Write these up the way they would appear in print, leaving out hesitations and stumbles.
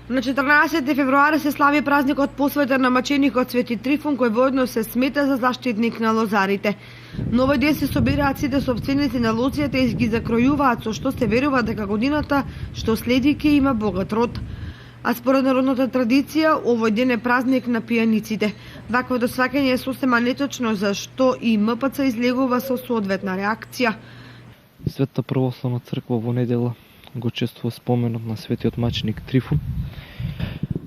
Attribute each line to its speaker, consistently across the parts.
Speaker 1: На 14 февруари се слави празникот посветен на маченикот Свети Трифун, кој воедно се смета за заштитник на лозарите. На овој ден се собираат сите собственици на лозијата и ги закројуваат, со што се верува дека годината што следи ќе има богат род. А според народната традиција, овој ден е празник на пијаниците. Ваквото сваќање е сосема неточно, за што и МПЦ излегува со соодветна реакција.
Speaker 2: Светата православна црква во недела го чествува споменот на светиот маченик Трифун.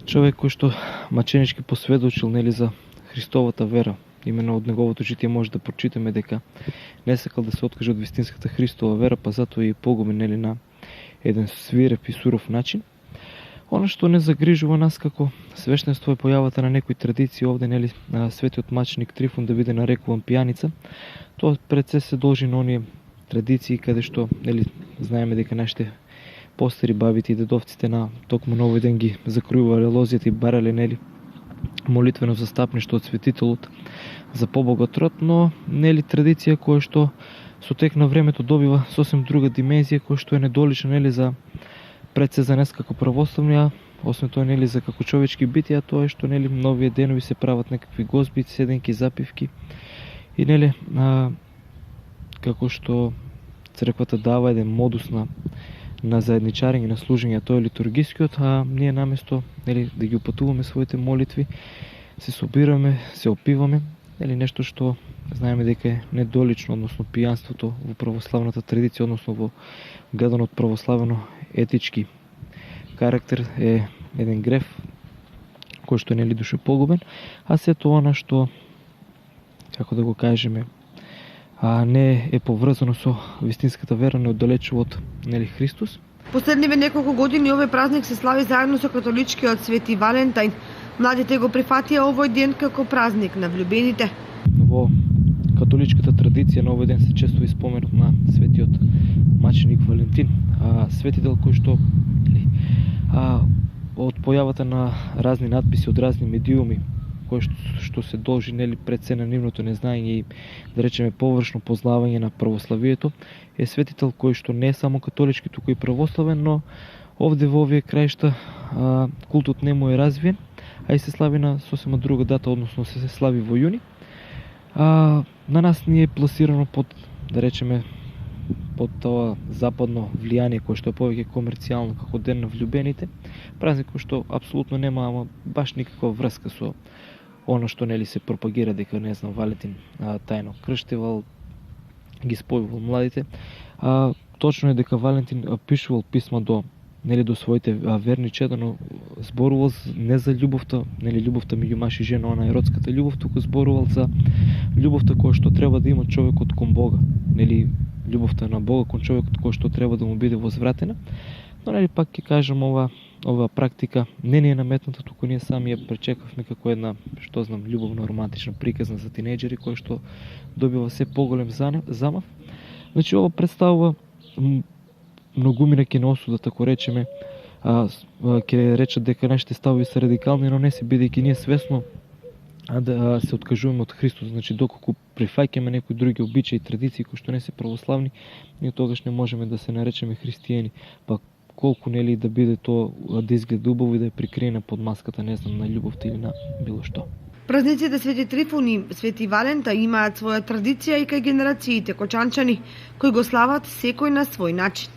Speaker 2: Човек кој што маченички посведочил за Христовата вера. Именно од неговото житие може да прочитаме дека не сакал да се откаже од вистинската Христова вера, па затоа и погуби на еден свиреп и суров начин. Оно што не загрижува нас како свештенство е појавата на некои традиции овде, на светиот маченик Трифун да биде нарекуван пијаница. Тоа пред се должи на оние традиции каде што знаеме дека нашите постари, бабите и дедовците на токму на овој ден ги закројувале лозијата и барале молитвено застапништо од светителот за побогат род, но традиција која што со тек на времето добива сосем друга димензија, која што е недолична за пред се за нас како православни, а освен тоа за како човечки битија, тоа е што на овие денови се прават некакви гозби, седенки, запивки и како што црквата дава еден модус на заедничарење, на служење, тоа е литургискиот, а ние наместо да ги упатуваме своите молитви, се собираме, се опиваме, нешто што знаеме дека е недолично, односно пијанството во православната традиција, односно во гледано од православено етички карактер е еден греф кој што душепогубен, а сето она што, како да го кажеме, не е поврзано со вистинската вера, не оддалечува од Христос.
Speaker 1: Последниве неколку години овој празник се слави заедно со католичкиот Свети Валентајн. Младите го прифатија овој ден како празник на влюбените.
Speaker 2: Во католичката традиција на овој ден се често споменот на светиот маченик Валентин, светител кој што од појавата на разни надписи од разни медиуми, кој што се должи пред се на нивното незнаење и да речеме површно познавање на православието, е светител кој што не е само католички, туку и православен, но овде во овие краишта култот не му е развиен, а и се слави на сосема друга дата, односно се слави во јуни. На нас ни е пласирано под, да речеме, под тоа западно влијание кој што е повеќе комерцијално како ден на влюбените, празник кој што апсолутно нема баш никаква врска со оно што се пропагира дека Валентин тајно крштевал, ги спојувал младите. Точно е дека Валентин пишувал писма до своите верни чеда, но зборувал не за љубовта, љубовта меѓу маж и жена, она еротската љубов, туку зборувал за љубовта која што треба да има човекот кон Бога, љубовта на Бога кон човекот кој што треба да му биде возвратена. Но пак ќе кажам, ова практика не е наметната, туку ние сами ја пречекавме како една, што знам, љубовно романтична приказна за тинејџери која што добива се поголем замав. Значи ова представува многумина ќе на осуда, тако речеме, ќе речат дека нашите ставови се радикални, но не се, бидејќи ние свесно да се откажуваме од Христос. Значи доколку прифаќаме некои други обичаи и традиции кои што не се православни, ние тогаш не можеме да се наречеме христијани. Па колку да биде тоа да изгледа убаво и да е прикриена под маската, не знам, на љубовта или на било што.
Speaker 1: Празниците Свети Трифун и Свети Валента имаат своја традиција и кај генерациите кочанчани, кои го слават секој на свој начин.